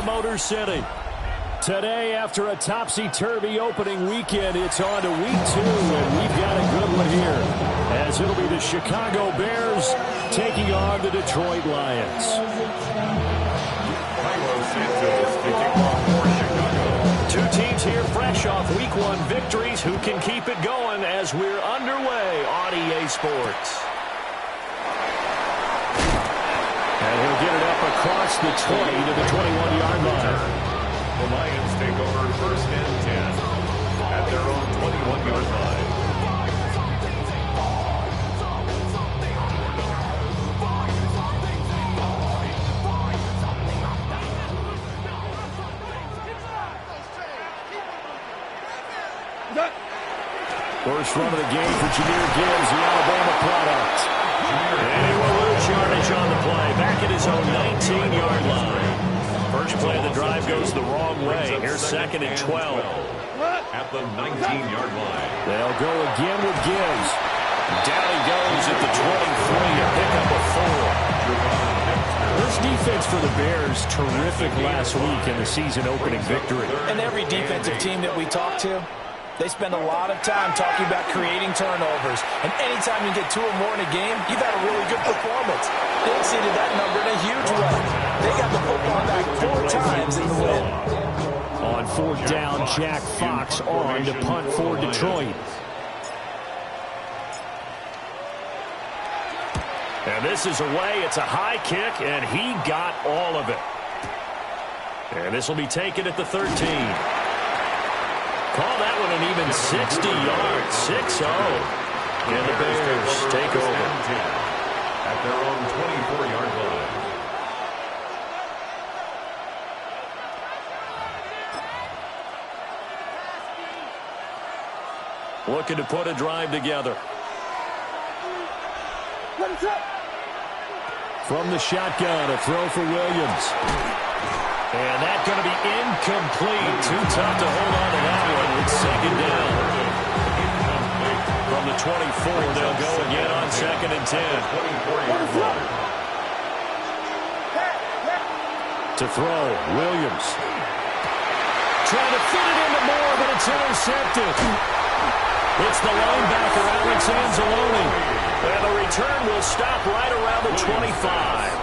Motor City. Today, after a topsy-turvy opening weekend, it's on to week 2, and we've got a good one here, as it'll be the Chicago Bears taking on the Detroit Lions. Two teams here fresh off week 1 victories. Who can keep it going as we're underway on EA Sports? And he'll get it up across the 20 to the 21-yard line. The Lions take over first and 10 at their own 21-yard line. First run of the game for Jahmyr Gibbs, the Alabama product. And he will lose yardage on the play, back at his own 19-yard line. First play of the drive goes the wrong way. Here's second and 12. At the 19-yard line. They'll go again with Gibbs. Down he goes at the 23, a pickup of 4. This defense for the Bears, terrific last week in the season-opening victory. And every defensive team that we talk to, they spend a lot of time talking about creating turnovers. And anytime you get 2 or more in a game, you've had a really good performance. They exceeded that number in a huge way. They got the football back 4 times in the win. On 4th down, Jack Fox on to punt for Detroit. And this is away. It's a high kick, and he got all of it. And this will be taken at the 13. Call that one an even 60 yards, 6-0. And the Bears take over at their own 24-yard line. Looking to put a drive together. From the shotgun, a throw for Williams. And that's going to be incomplete. Too tough to hold on to that one. It's second down. From the 24, they'll go again on second and 10. To throw, Williams. Trying to fit it into Moore, but it's intercepted. It's the linebacker, Alex Anzalone. And the return will stop right around the 25.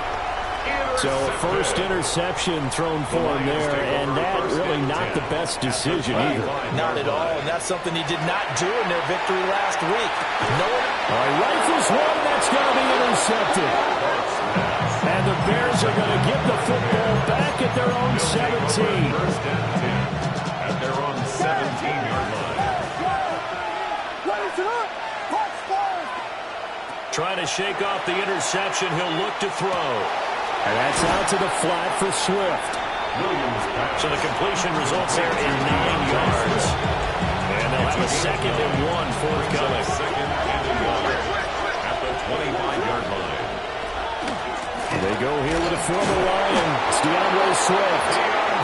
So a first interception thrown for him there, and that really not the best decision either. Not at all, and that's something he did not do in their victory last week. All right, rifles one, that's going to be intercepted. And the Bears are going to get the football back at their own 17. First and 10 at their own 17-yard line. Trying to shake off the interception, he'll look to throw. And that's out to the flat for Swift. So the completion results here in 9 yards. And they'll have a second and 1 forthcoming. Second and 1 at the 25-yard line. They go here with a former Lion. It's DeAndre Swift.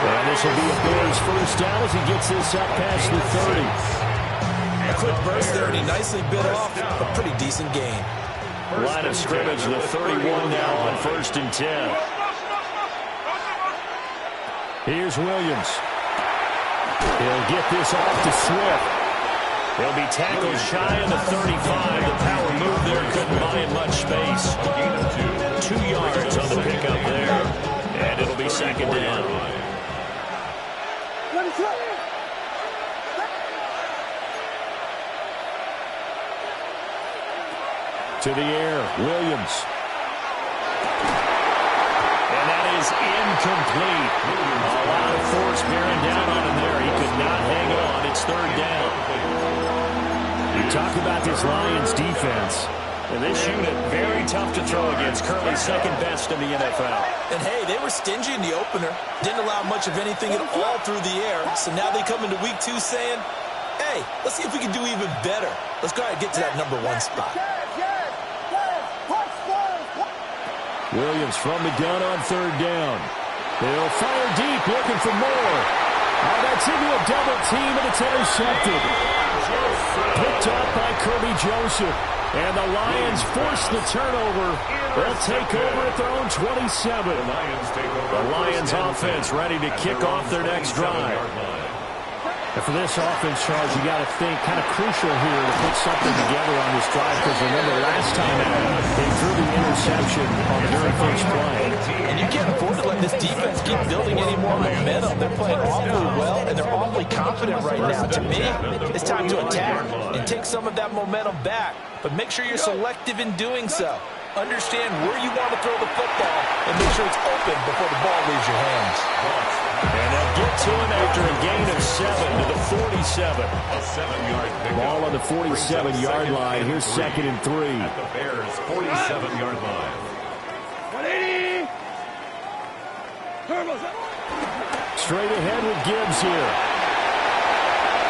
And this will be a Bears first down as he gets this up past the 30. A quick burst there, and he nicely bit off a pretty decent gain. Line of scrimmage, the 31 now on first and 10. Here's Williams. He'll get this off to Swift. He'll be tackled shy of the 35. The power move there couldn't buy him much space. 2 yards on the pickup there. And it'll be second down. To the air, Williams. And that is incomplete. A lot of force bearing down on him there. He could not hang on. It's third down. You talk about this Lions defense. And this unit, very tough to throw against. Currently second best in the NFL. And hey, they were stingy in the opener. Didn't allow much of anything at all through the air. So now they come into week 2 saying, hey, let's see if we can do even better. Let's go ahead and get to that number 1 spot. Williams from the gun on third down. They'll fire deep, looking for more. Oh, that's into a double team, and it's intercepted. Picked up by Kirby Joseph. And the Lions force the turnover. They'll take over at their own 27. The Lions offense ready to kick off their next drive. And for this offense, Charles, you got to think kind of crucial here to put something together on this drive, because remember last time out, they threw the interception on the very first play. And you can't afford to let this defense keep building any more momentum. They're playing awfully well, and they're awfully confident right now. To me, it's time to attack and take some of that momentum back. But make sure you're selective in doing so. Understand where you want to throw the football and make sure it's open before the ball leaves your hands. And they'll get to him after a gain of 7 to the 47. A 7-yard pickup. Ball on the 47-yard line. Here's 2nd and 3. At the Bears' 47-yard line. Straight ahead with Gibbs here.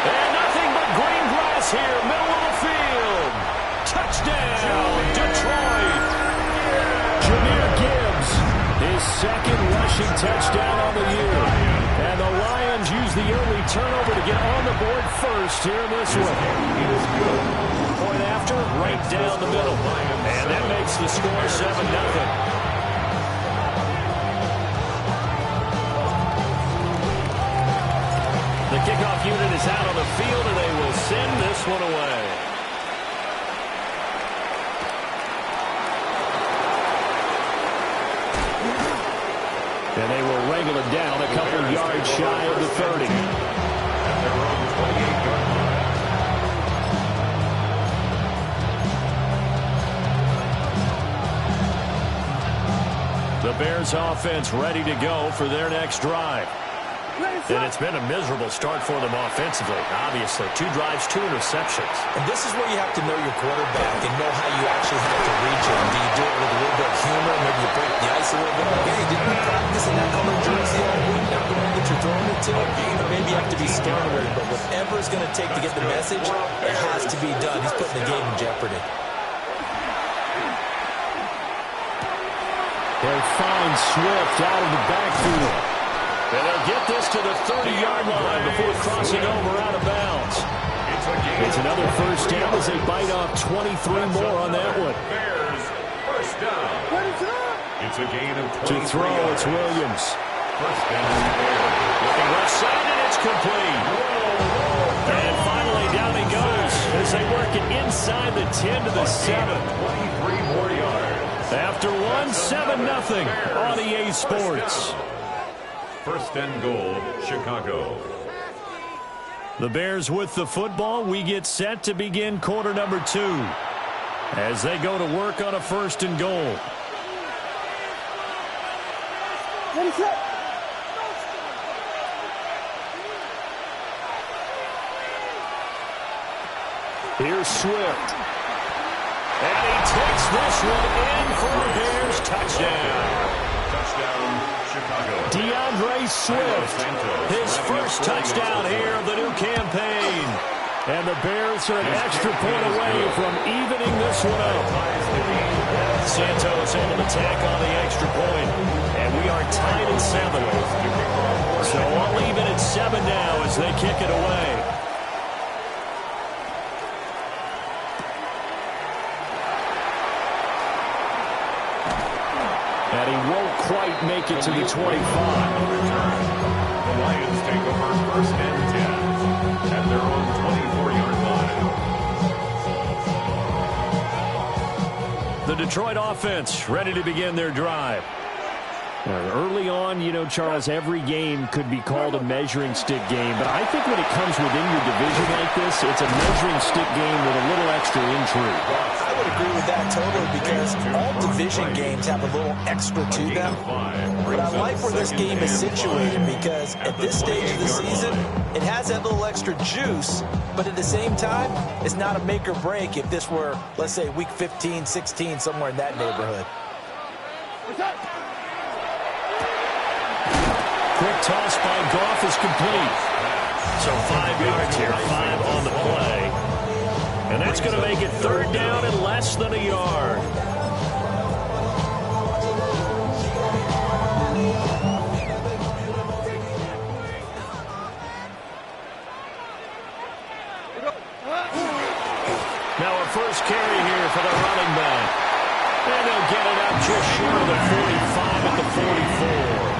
And nothing but green grass here, middle of the field. Touchdown, Detroit. Jahmyr Gibbs, his 2nd rushing touchdown on the year. And the Lions use the early turnover to get on the board first here in this one. Point after, right down the middle. And that makes the score 7-0. The kickoff unit is out on the field, and they will send this one away. And they will wrangle it down a couple yards shy of the 30. At their own 28-yard line. The Bears offense ready to go for their next drive. And it's been a miserable start for them offensively, obviously. 2 drives, 2 interceptions. And this is where you have to know your quarterback and know how you actually have to reach him. Do you do it with a little bit of humor? Maybe you break the ice a little bit. Like, hey, didn't we practice in that color jersey all week? Not the one that you're throwing it to? Or maybe you have to be sterner. But whatever it's going to take to get the message, it has to be done. He's putting the game in jeopardy. They'll find Swift out of the backfield. And they'll get this to the 30-yard line before crossing over out of bounds. It's another first down as they bite off 23 more on that one. Bears, first down. It's a gain of 23 To throw, it's Williams. First down, Bears. Looking left side, and it's complete. And finally, down he goes as they work it inside the 10 to the 7. 23 more yards. After one, 7-0 on EA Sports. First and goal, Chicago. The Bears with the football. We get set to begin quarter number 2 as they go to work on a 1st and goal. Here's Swift. And he takes this one in for a Bears touchdown. Touchdown, Chicago. DeAndre Swift, his first touchdown here of the new campaign. And the Bears are an extra point away from evening this one up. Santos able to tack on the extra point. And we are tied at 7. So I'll leave it at 7 now as they kick it away. And he won't quite make it to the 25. The Lions take over 1st and 10 at their own 24-yard line. The Detroit offense ready to begin their drive. Early on, you know, Charles, every game could be called a measuring stick game. But I think when it comes within your division like this, it's a measuring stick game with a little extra intrigue. I would agree with that totally, because all division games have a little extra to them. But I like where this game is situated, because at this stage of the season, it has that little extra juice. But at the same time, it's not a make or break if this were, let's say, week 15, 16, somewhere in that neighborhood. Quick toss by Goff is complete. So 5 yards here, 5 on the play. And that's going to make it 3rd down and less than a yard. Now a first carry here for the running back. And they'll get it up just short of the 45 at the 44.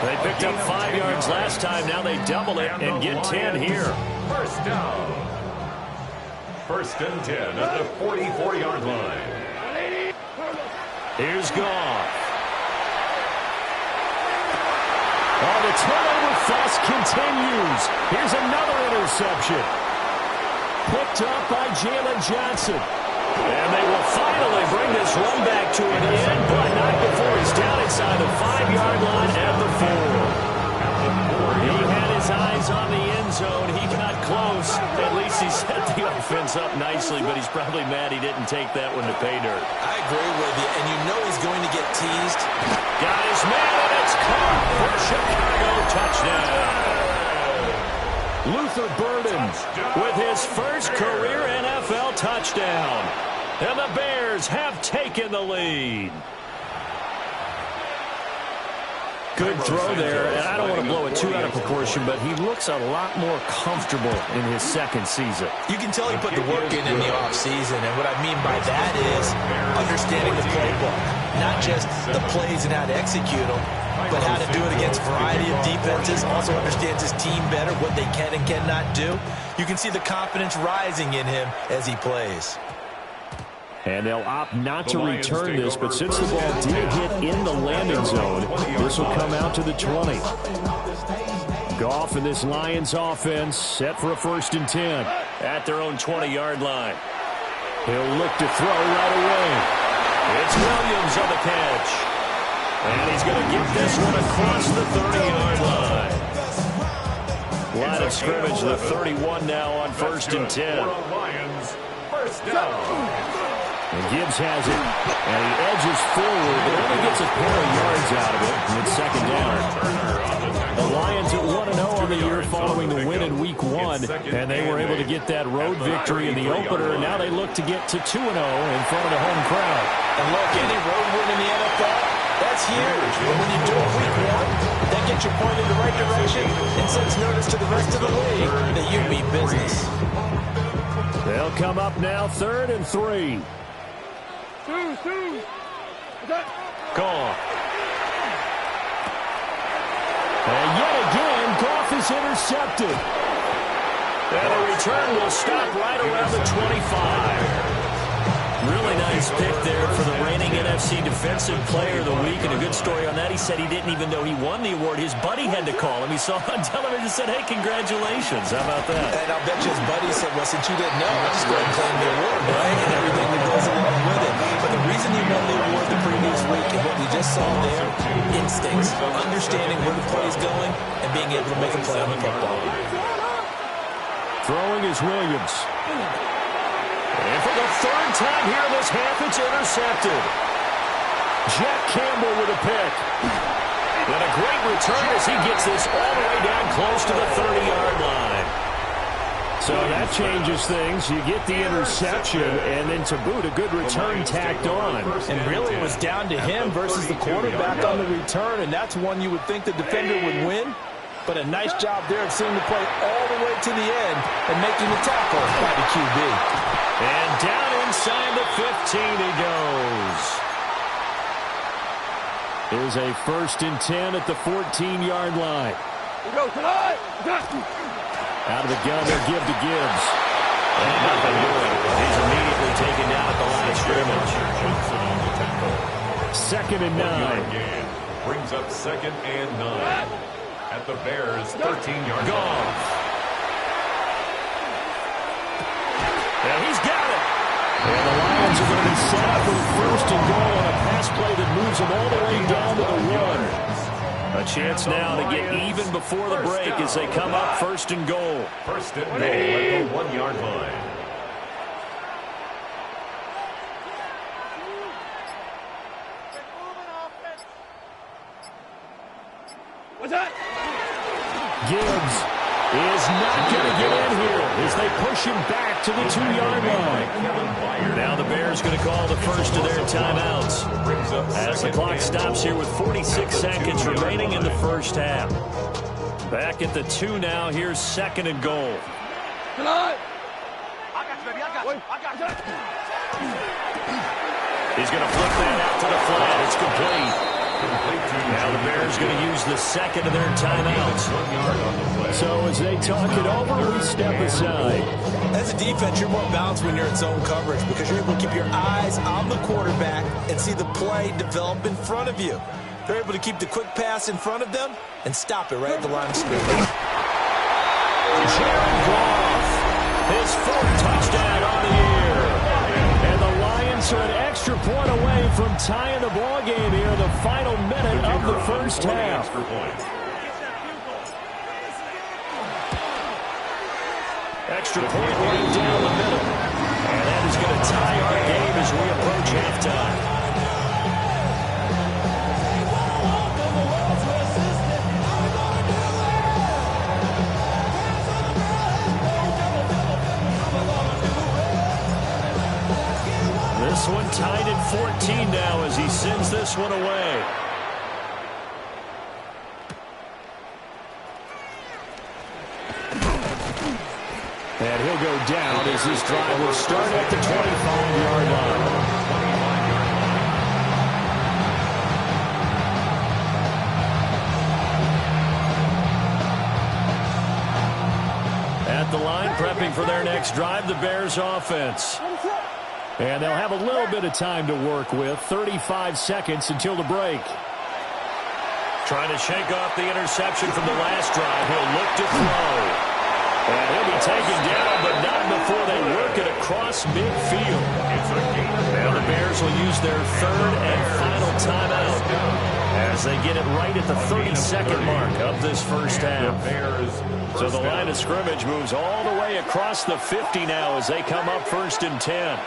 They picked up 5 yards last time. Now they double it and get 10 here. First down. First and 10 at the 44-yard line. Here's Goff. Oh, the turnover fuss continues. Here's another interception. Picked up by Jalen Johnson. And they will finally bring this run back to an end, but not before he's down inside the 5-yard line at the 4. He had his eyes on the end zone. He got close. At least he set the offense up nicely, but he's probably mad he didn't take that one to pay dirt. I agree with you, and you know he's going to get teased. Got his man, and it's caught for Chicago. Touchdown. Luther Burden with his first career NFL touchdown. And the Bears have taken the lead. Good throw there, and I don't want to blow it too out of proportion, but he looks a lot more comfortable in his second season. You can tell he put the work in the offseason, and what I mean by that is understanding the playbook. Not just the plays and how to execute them, but how to do it against a variety of defenses. Also understands his team better, what they can and cannot do. You can see the confidence rising in him as he plays. And they'll opt not to return this, but since the ball did hit in the landing zone, this will come out to the 20. Goff and this Lions offense set for a 1st and 10 at their own 20-yard line. He'll look to throw right away. It's Williams on the catch. And he's going to get this one across the 30-yard line. Line of scrimmage, the 31 now on 1st and 10. Lions, first down. And Gibbs has it, and he edges forward, but only gets a pair of yards out of it, and it's 2nd down. The Lions at 1-0 on the year following the win in Week 1, and they were able to get that road victory in the opener, and now they look to get to 2-0 in front of the home crowd. And look, any road win in the NFL, that's huge. But when you do it Week 1, that gets you pointed in the right direction and sends notice to the rest of the league that you mean business. They'll come up now 3rd and 3. Goff. And yet again, Goff is intercepted. And the return will stop right around the 25. Really nice pick there for the reigning NFC Defensive Player of the Week. And a good story on that. He said he didn't even know he won the award. His buddy had to call him. He saw it on television and said, hey, congratulations. How about that? And I'll bet you his buddy said, well, since you didn't know, I'll just go ahead and claim the award, right? And everything that goes along with it. But the reason he won the award the previous week and what we just saw there, instincts, understanding where the play is going, and being able to make a play on the football. Throwing is Williams. And for the 3rd time here in this half, it's intercepted. Jack Campbell with a pick. And a great return as he gets this all the way down close to the 30-yard line. So that changes things. You get the interception, and then to boot, a good return tacked on. And really it was down to him versus the quarterback on the return, and that's one you would think the defender would win. But a nice job there of seeing the play all the way to the end and making the tackle by the QB. And down inside the 15 he goes. Here's a 1st and 10 at the 14-yard line. Out of the gun, they'll give to Gibbs. And nothing doing. He's immediately taken down at the line of scrimmage. 2nd and 9. Brings up 2nd and 9. At the Bears' 13-yard line. And he's got it. And the Lions are going to be set up with 1st and goal on a pass play that moves them all the way down to the 1. A chance now to get even before the break as they come up 1st and goal. 1st and goal at the 1-yard line. Gibbs is not going to get in here as they push him back to the 2-yard line. Now the Bears going to call the first of their timeouts as the clock stops here with 46 seconds remaining in the first half. Back at the 2 now. Here's 2nd and goal. He's going to flip that out to the flat. It's complete. Now the Bears going to use the second of their timeouts. So as they talk it over, we step aside. As a defense, you're more balanced when you're in zone coverage because you're able to keep your eyes on the quarterback and see the play develop in front of you. They're able to keep the quick pass in front of them and stop it right at the line of scrimmage. Jared Goff, his fourth touchdown on the year. And the Lions are an extra point away from tying the ball game here in the final minute of the first half. Extra point right down the middle. And that is going to tie our game as we approach halftime. This one tied at 14 now as he sends this one away. And he'll go down as this drive will start at the 25-yard line. At the line, prepping for their next drive, the Bears offense. And they'll have a little bit of time to work with. 35 seconds until the break. Trying to shake off the interception from the last drive. He'll look to throw. And he'll be taken down, but not before they work it across midfield. Now the Bears will use their third and final timeout as they get it right at the 32nd mark of this first half. So the line of scrimmage moves all the way across the 50 now as they come up 1st and 10.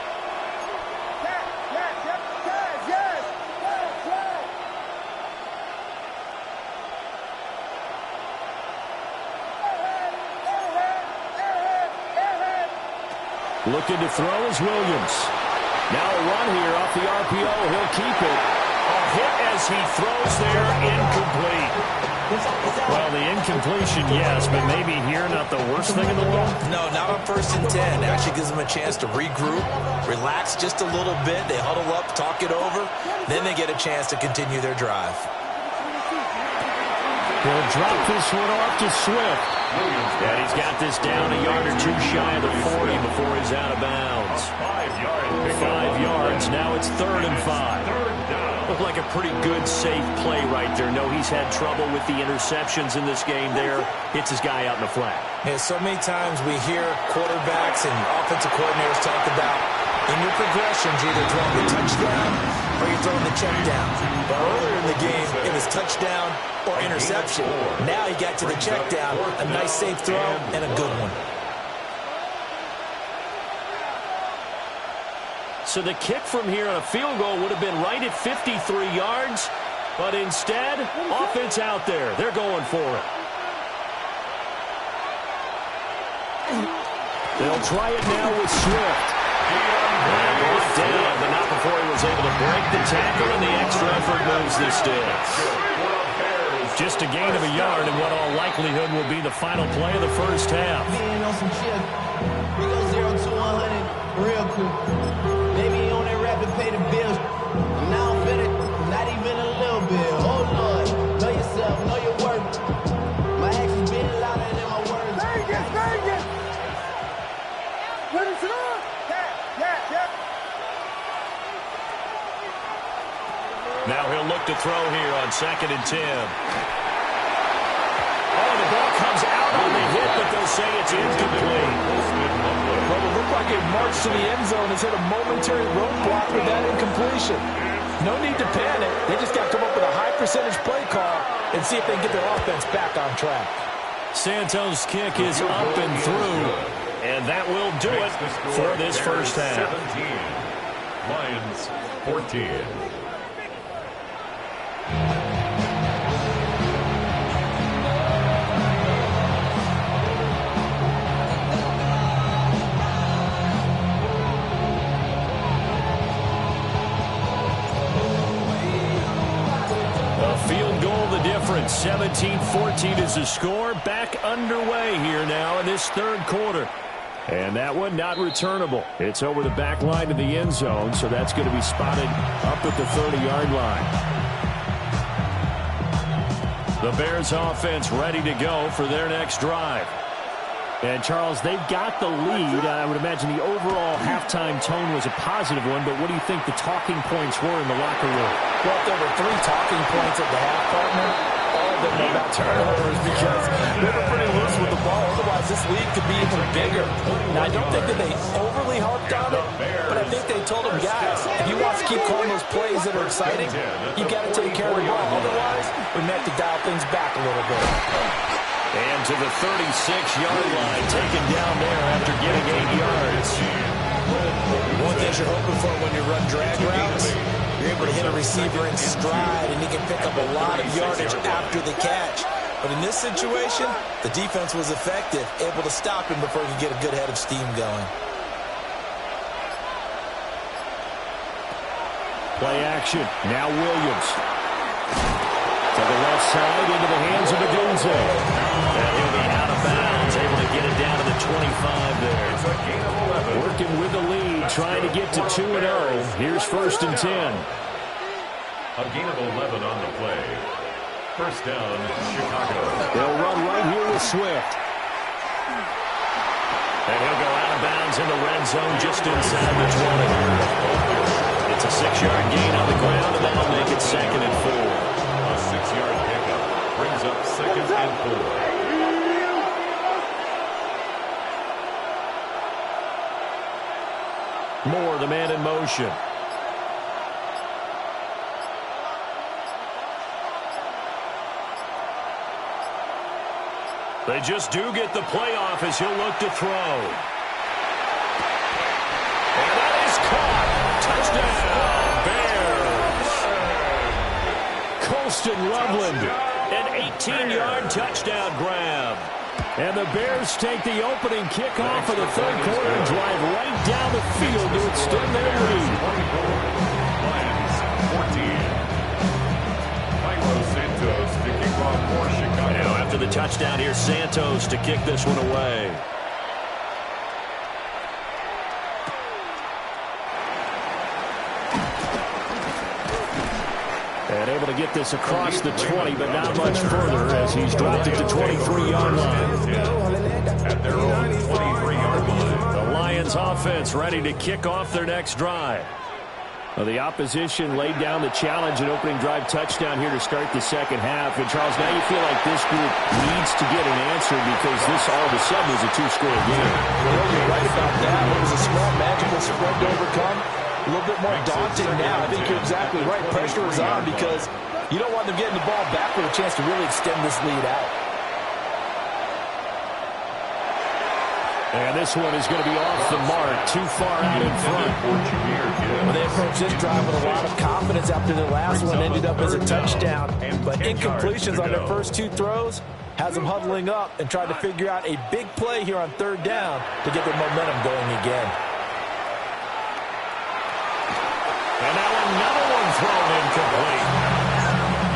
Looking to throw is Williams. Now a run here off the RPO. He'll keep it. A hit as he throws there. Incomplete. Well, the incompletion, yes, but maybe here not the worst thing in the world? No, not on 1st and 10. It actually gives them a chance to regroup, relax just a little bit. They huddle up, talk it over. Then they get a chance to continue their drive. He'll drop this one off to Swift. And he's got this down a yard or two shy of the 40 before he's out of bounds. 5 yards. Now it's 3rd and 5. Looked like a pretty good, safe play right there. No, he's had trouble with the interceptions in this game there. Hits his guy out in the flat. Yeah, so many times we hear quarterbacks and offensive coordinators talk about in your progressions, you're either throwing the touchdown or you're throwing the check down. But earlier in the game, it was touchdown or interception. Now he got to the check down, a nice safe throw, and a good one. So the kick from here on a field goal would have been right at 53 yards, but instead, offense out there. They're going for it. They'll try it now with Swift. And brought down, but not before he was able to break the tackle, and the extra effort moves the sticks. Just a gain of a yard in what all likelihood will be the final play of the first half. Being on some shit. We go 0 to 100 real quick. Maybe on that rap to pay the bills. Now I'm fit it, not even a little bit. Oh Lord, know yourself, know your worth. My actions being louder than my words. Vegas! Put it through! Yeah. Now he'll look to throw here on 2nd and 10. Oh, the ball comes out on the hit, but they'll say it's incomplete. Well, it looked like it marched to the end zone and hit a momentary roadblock with that incompletion. No need to panic. They just got to come up with a high percentage play call and see if they can get their offense back on track. Santos' kick is up and through, and that will do it for this first half. 17. Lions 14. Field goal the difference. 17-14 is the score. Back underway here now in this third quarter. And that one not returnable. It's over the back line of the end zone, so that's going to be spotted up at the 30-yard line. The Bears offense ready to go for their next drive. And, Charles, they've got the lead. I would imagine the overall halftime tone was a positive one, but what do you think the talking points were in the locker room? Well, there were 3 talking points at the half, partner. All of them were about turnovers because they were pretty loose with the ball. Otherwise, this lead could be even bigger. Now, I don't think that they overly harped on it, but I think they told them, guys, if you want to keep calling those plays that are exciting, you got to take care of the ball. Otherwise, we may have to dial things back a little bit. And to the 36-yard line, taken down there after getting 8 yards. One thing you're hoping for when you run drag routes, you're able to hit a receiver in stride, and he can pick up a lot of yardage after the catch. But in this situation, the defense was effective, able to stop him before he could get a good head of steam going. Play action. Now Williams. To the left side, into the hands of Agunze. And he'll be out of bounds, able to get it down to the 25 there. Working with the lead, trying to get to 2-0. Here's 1st and 10. A gain of 11 on the play. First down, Chicago. They'll run right here with Swift. And he'll go out of bounds in the red zone just inside the 20. It's a 6-yard gain on the ground, and that'll make it 2nd and 4. A 6-yard pickup brings up 2nd and 4. Moore, the man in motion. They just do get the playoff as he'll look to throw. And that is caught. Touchdown, Bears. Colston Loveland, an 18-yard touchdown grab. And the Bears take the opening kickoff of the 3rd quarter and drive right down the field to extend their lead. Lions, 14. Santos to kick off for Chicago. Now after the touchdown, here's Santos to kick this one away. And able to get this across the 20, but not much further as he's dropped it to 23-yard line. At their own 23-yard line. The Lions offense ready to kick off their next drive. Well, the opposition laid down the challenge, an opening drive touchdown here to start the 2nd half. And, Charles, now you feel like this group needs to get an answer because this all of a sudden is a 2-score game. Well, you're right about that. It was a small magical spread to overcome. A little bit more daunting now. I think you're exactly right. Pressure is on because you don't want them getting the ball back with a chance to really extend this lead out. And this one is going to be off the mark, too far out in front. Well, they approached this drive with a lot of confidence after their last one ended up as a touchdown. But incompletions on their first 2 throws has them huddling up and trying to figure out a big play here on 3rd down to get their momentum going again. And now another one thrown incomplete.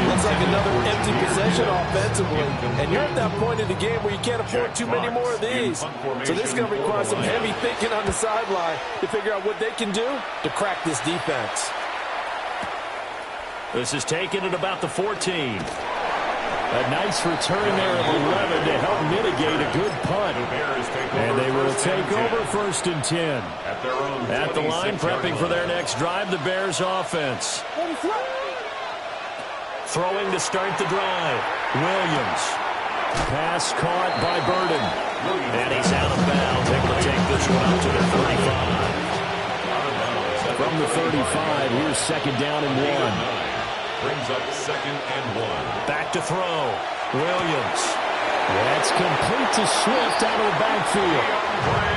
Looks like another empty possession offensively. And you're at that point in the game where you can't afford too many more of these. So this is going to require some heavy thinking on the sideline to figure out what they can do to crack this defense. This is taken at about the 14. A nice return there of 11 to help mitigate a good punt. And they will take over 1st and 10. At the line, prepping for their next drive, the Bears offense. Throwing to start the drive. Williams. Pass caught by Burden. And he's out of bounds. Able to take this one up to the 35. From the 35, here's 2nd down and 1. Brings up 2nd and 1. Back to throw. Williams. That's complete to Swift out of the backfield.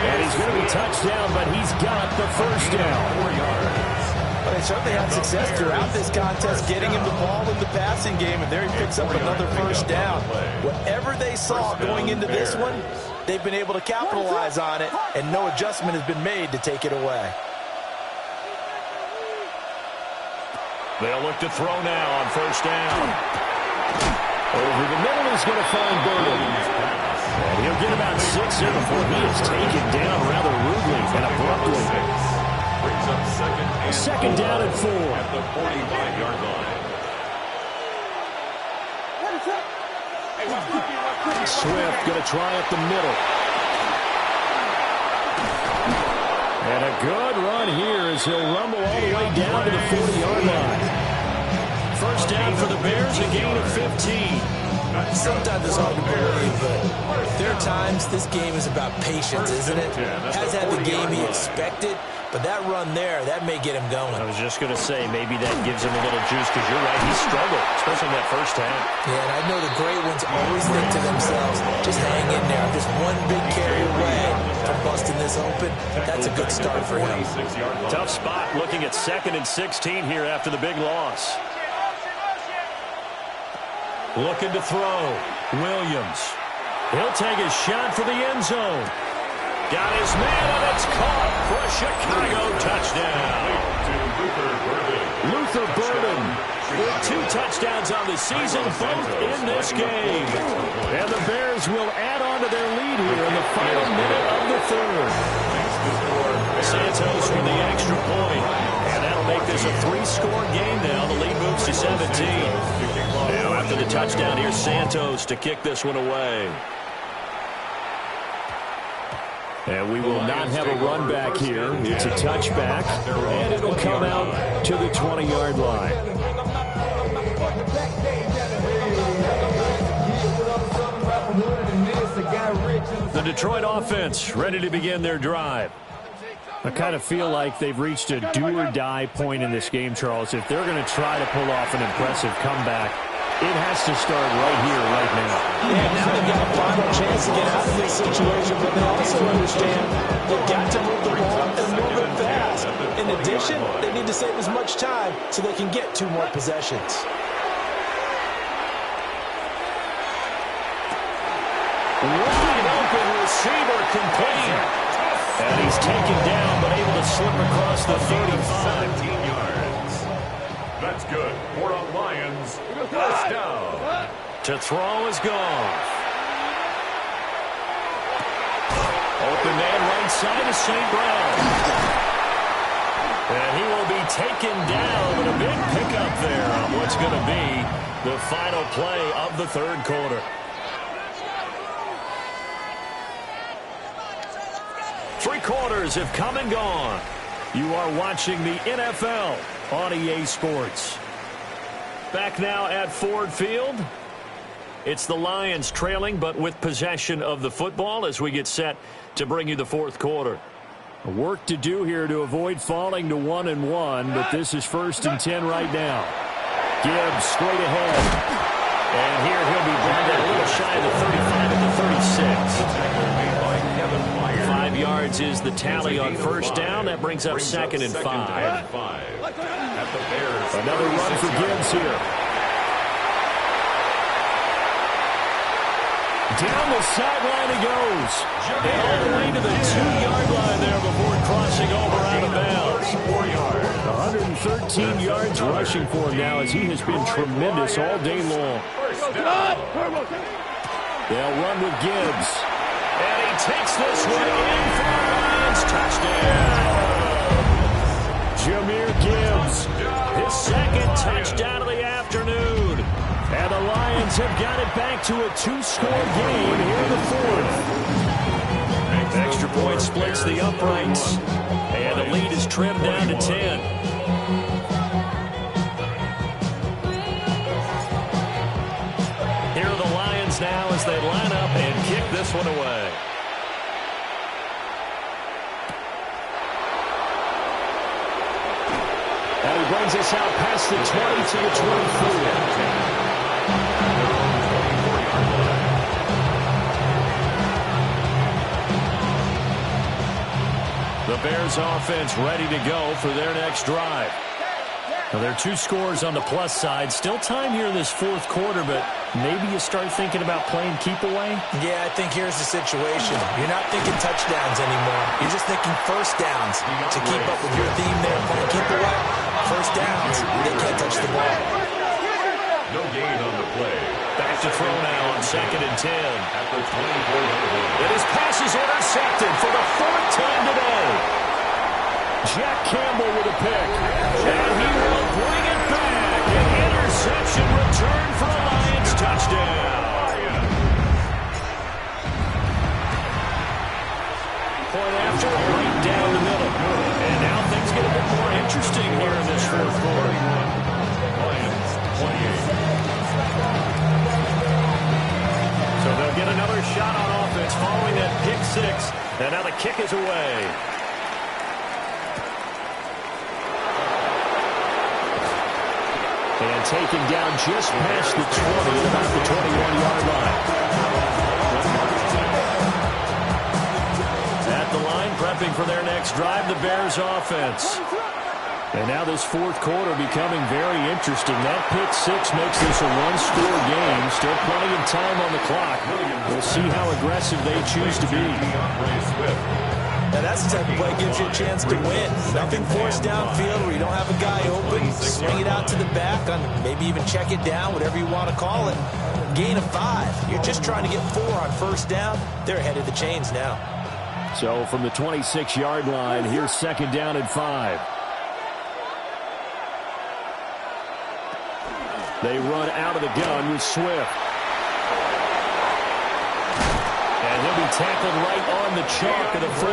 And he's going to be touched down, but he's got the 1st down. 4 yards. Well, they certainly had success throughout this contest getting him the ball in the passing game, and there he picks up another 1st down. Whatever they saw going into this one, they've been able to capitalize on it, and no adjustment has been made to take it away. They'll look to throw now on 1st down. Over the middle is going to find Burden. And he'll get about 6 gets there before he is taken down rather rudely and abruptly. Brings up second down and 4. At the 45-yard line. Swift going to try up the middle. And a good run here as he'll rumble all the way down to the 40-yard line. First down for the Bears, a gain of 15. Sometimes it's hard to believe, but there are times this game is about patience, isn't it? Has had the game he expected, but that run there, that may get him going. I was just going to say, maybe that gives him a little juice, because you're right, he struggled, especially in that first half. Yeah, and I know the great ones always think to themselves, just hang in there. Just one big carry away from busting this open. That's a good start for him. Tough spot looking at 2nd and 16 here after the big loss. Looking to throw. Williams. He'll take a shot for the end zone. Got his man, and it's caught for a Chicago touchdown. Luther Burden with 2 touchdowns on the season, both in this game. And the Bears will add on to their lead here in the final minute of the 3rd. Santos with the extra point. And that'll make this a 3-score game now. The lead moves to 17. Now after the touchdown, here's Santos to kick this one away. And we will not have a run back here. It's a touchback, and it'll come out to the 20-yard line. The Detroit offense ready to begin their drive. I kind of feel like they've reached a do-or-die point in this game, Charles. If they're going to try to pull off an impressive comeback, it has to start right here, right now. Yeah, now they've got a final chance to get out of this situation, but they also understand they've got to move the ball and move it fast. In addition, they need to save as much time so they can get 2 more possessions. Wide open receiver complete. And he's taken down, but able to slip across the 35. 17 yards. That's good. For the Lions. First down. To throw is gone. Open man right side of St. Brown. And he will be taken down, but a big pickup there on what's going to be the final play of the 3rd quarter. 3 quarters have come and gone. You are watching the NFL on EA Sports. Back now at Ford Field. It's the Lions trailing, but with possession of the football as we get set to bring you the 4th quarter. Work to do here to avoid falling to 1-1, but this is 1st and 10 right now. Gibbs straight ahead. And here he'll be brought down a little shy of the 35 at the 36. 5 yards is the tally on first down. That brings up 2nd and 5. Another run for Gibbs here. Down the sideline he goes. And all the way to the 2-yard line there before crossing over out of bounds. 113 yards rushing for him now as he has been tremendous all day long. They'll run with Gibbs. And he takes this one in for the Lions. Touchdown. Jahmyr Gibbs, his 2nd touchdown of the afternoon. And the Lions have got it back to a 2-score game here in the 4th. Extra point splits the uprights. And the lead is trimmed down to 10. Here are the Lions now as they line up and kick this one away. And he brings us out past the 20 to the 24. The Bears offense ready to go for their next drive. Now, there are 2 scores on the plus side. Still time here in this 4th quarter, but maybe you start thinking about playing keep away? Yeah, I think here's the situation. You're not thinking touchdowns anymore. You're just thinking first downs. To keep up with your theme there, playing keep away, first downs, they can't touch the ball. No gain on the play. Back back to throw now on 2nd and 10. At the 24-yard line. And his pass is intercepted for the 4th time today. Jack Campbell with a pick. And he will bring it back. An interception return for a Lions touchdown. Point after, right down the middle. And now things get a bit more interesting here in this 4th quarter. Lions 28. So they'll get another shot on offense following that pick 6. And now the kick is away. And taken down just past the 20 at about the 21-yard line. At the line, prepping for their next drive, the Bears offense. And now this 4th quarter becoming very interesting. That pick 6 makes this a one-score game. Still plenty of time on the clock. We'll see how aggressive they choose to be. Now that's the type of play that gives you a chance to win. Nothing forced downfield where you don't have a guy open. Swing it out to the back, on maybe even check it down, whatever you want to call it. Gain of 5. You're just trying to get 4 on 1st down. They're ahead of the chains now. So from the 26-yard line, here's 2nd down and 5. They run out of the gun with Swift. And he'll be tackled right on the chalk at the 45.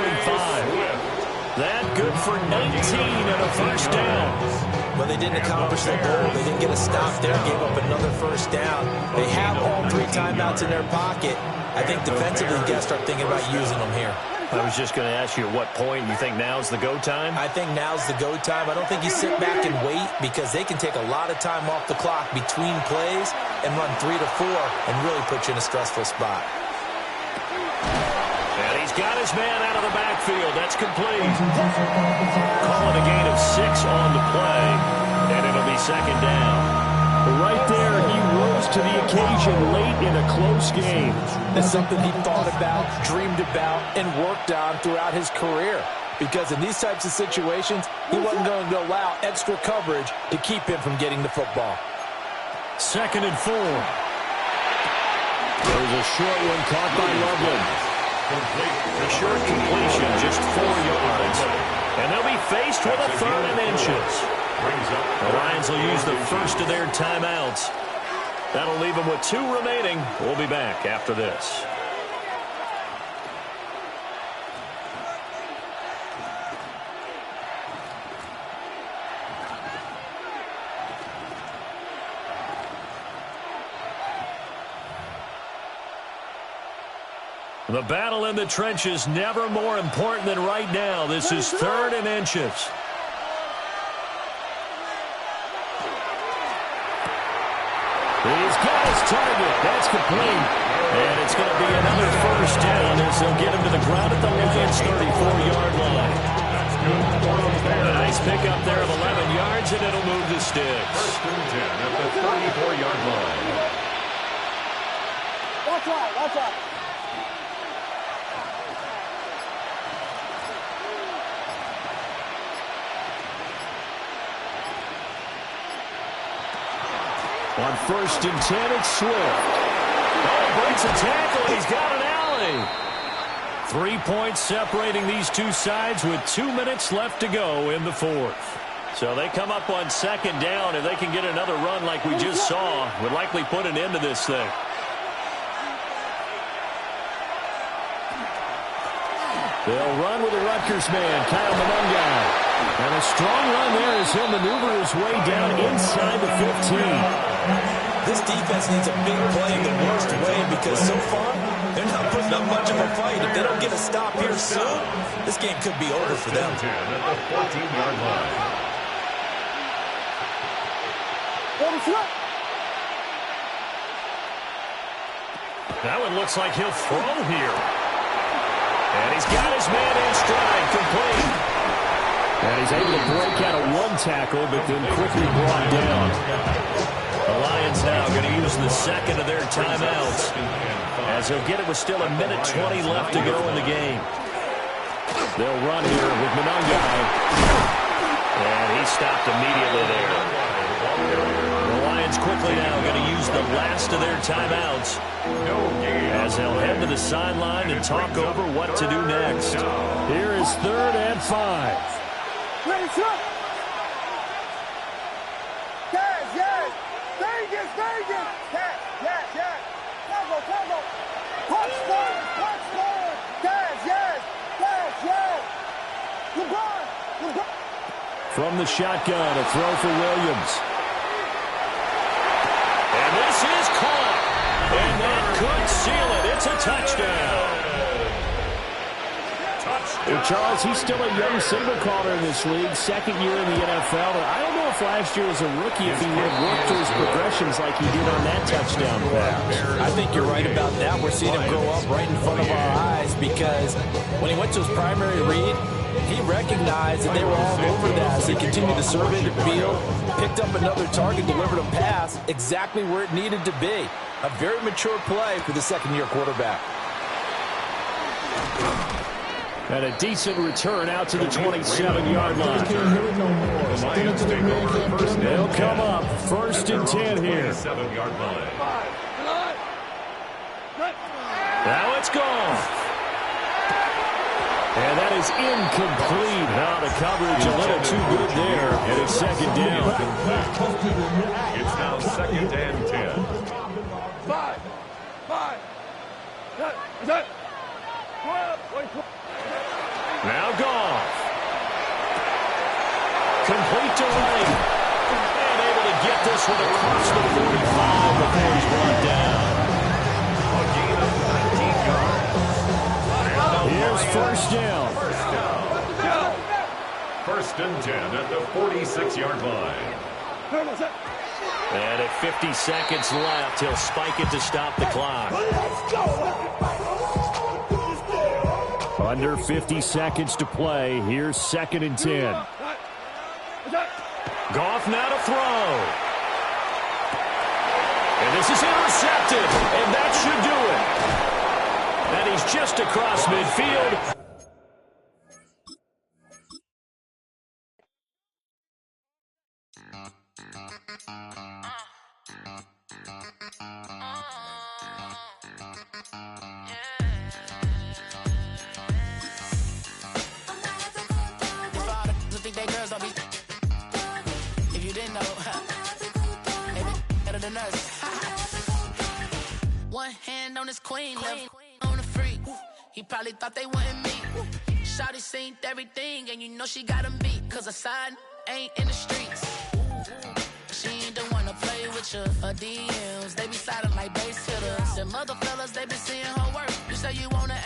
That good for 19 and a 1st down. But they didn't accomplish their goal. They didn't get a stop there, gave up another 1st down. They have all 3 timeouts in their pocket. I think defensively, you got to start thinking about using them here. I was just going to ask you at what point you think now's the go time? I think now's the go time. I don't think you sit back and wait because they can take a lot of time off the clock between plays and run 3 to 4 and really put you in a stressful spot. And he's got his man out of the backfield. That's complete. Calling a gain of 6 on the play, and it'll be 2nd down. Right there, he rose to the occasion late in a close game. It's something he thought about, dreamed about, and worked on throughout his career. Because in these types of situations, he wasn't going to allow extra coverage to keep him from getting the football. 2nd and 4. There's a short one caught by Loveland. A short completion, just 4 yards. And they'll be faced with a 3rd and inches. The Lions will use the first of their timeouts. That'll leave them with 2 remaining. We'll be back after this. The battle in the trenches never more important than right now. This is 3rd and inches. He's got his target. That's complete. And it's going to be another 1st down as they'll get him to the ground at the Lions' 34-yard line. A nice pickup there of 11 yards, and it'll move the sticks. 1st and 10 at the 34-yard line. Watch out, watch out. On 1st and 10, it's Swift. Oh, breaks a tackle. He's got an alley. 3 points separating these two sides with 2 minutes left to go in the 4th. So they come up on 2nd down. If they can get another run like we just saw, would likely put an end to this thing. They'll run with the Rutgers man, Kyle Monungai. And a strong run there as he'll maneuver his way down inside the 15. This defense needs a big play in the worst way because so far, they're not putting up much of a fight. If they don't get a stop here soon, this game could be over for them. 10 at the 14-yard line. That one looks like he'll throw here. And he's got his man in stride, complete. And he's able to break out of 1 tackle, but then quickly brought down. The Lions now going to use the 2nd of their timeouts, as he'll get it with still 1:20 left to go in the game. They'll run here with Monungai. And he stopped immediately there. The Lions defense quickly now going to use the last of their timeouts as they'll head to the sideline and talk over what to do next. Here is 3rd and 5. From the shotgun, a throw for Williams. And this is caught. And that could seal it. It's a touchdown. Well, Charles, he's still a young signal caller in this league, 2nd year in the NFL. And I don't know if last year as a rookie, if he would have worked through his progressions like he did on that touchdown pass. I think you're right about that. We're seeing him grow up right in front of our eyes because when he went to his primary read, he recognized that they were all over that as he continued to survey the field, picked up another target, delivered a pass exactly where it needed to be. A very mature play for the 2nd-year quarterback. And a decent return out to the 27-yard line. They'll come up 1st and 10 here. Now it's gone. And that is incomplete. Now the coverage a little too good there. And it's 2nd down. It's now 2nd and 10. Now Goff. Complete to Wright. And able to get this one across the 45 before he's brought down. A gain of 19 yards. Here's 1st down. 1st and 10 at the 46-yard line. And at 50 seconds left, he'll spike it to stop the clock. Under 50 seconds to play. Here's 2nd and 10. Goff now to throw. And this is intercepted. And that should do it. And he's just across midfield. One hand on his queen, left on the freak. He probably thought they wouldn't meet. Shawty seen everything, and you know she got him beat. Cause her side ain't in the streets. She ain't the one to play with you. Her DMs, they be sliding like base hitters. Them other fellas, they be seeing her work. You say you wanna